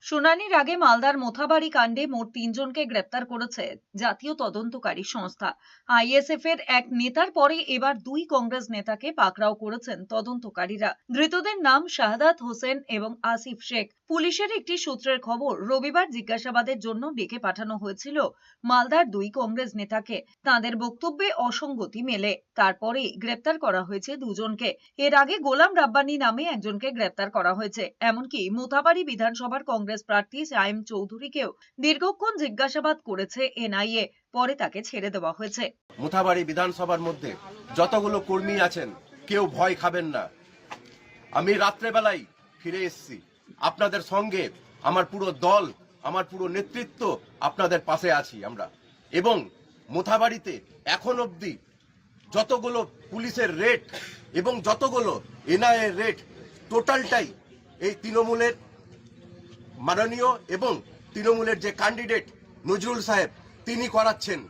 শুনানির আগে মালদার মোথাবাড়ি কাণ্ডে মোট 3 জনকে গ্রেপ্তার করেছে জাতীয় তদন্তকারী সংস্থা। আইএসএফ এর এক নেতার পরে এবার 2 কংগ্রেস নেতাকে পাকড়াও করেছেন তদন্তকারীরা। ধৃতদের নাম শাহাদাত হোসেন এবং আসিফ শেখ। পুলিশের একটি সূত্রের খবর, রবিবার জিজ্ঞাসাবাদের জন্য ডেকে পাঠানো হয়েছিল মালদার 2 কংগ্রেস নেতাকে। তাদের বক্তব্যে অসঙ্গতি মেলে, তারপরেই গ্রেপ্তার করা হয়েছে 2 জনকে। এর আগে গোলাম রাব্বানি নামে একজনকে গ্রেপ্তার করা হয়েছে। এমনকি মোথাবাড়ি বিধানসভার কংগ্রেস প্রার্থী সাইম চৌধুরীকেও দীর্ঘক্ষণ জিজ্ঞাসাবাদ করেছে এনআইএ, পরে তাকে ছেড়ে দেওয়া হয়েছে। মোথাবাড়ি বিধানসভার মধ্যে যতগুলো কর্মী আছেন, কেউ ভয় খাবেন না। আমি রাত্রেবেলায় ফিরে এসেছি, আপনাদের সঙ্গে আমার পুরো দল, আমার পুরো নেতৃত্ব আপনাদের পাশে আছি আমরা। এবং মোথাবাড়িতে এখন অবধি যতগুলো পুলিশের রেট এবং যতগুলো এনআইএ রেট, টোটালটাই এই তৃণমূলের মাননীয় এবং তৃণমূলের যে ক্যান্ডিডেট নজরুল সাহেব তিনি করাচ্ছেন।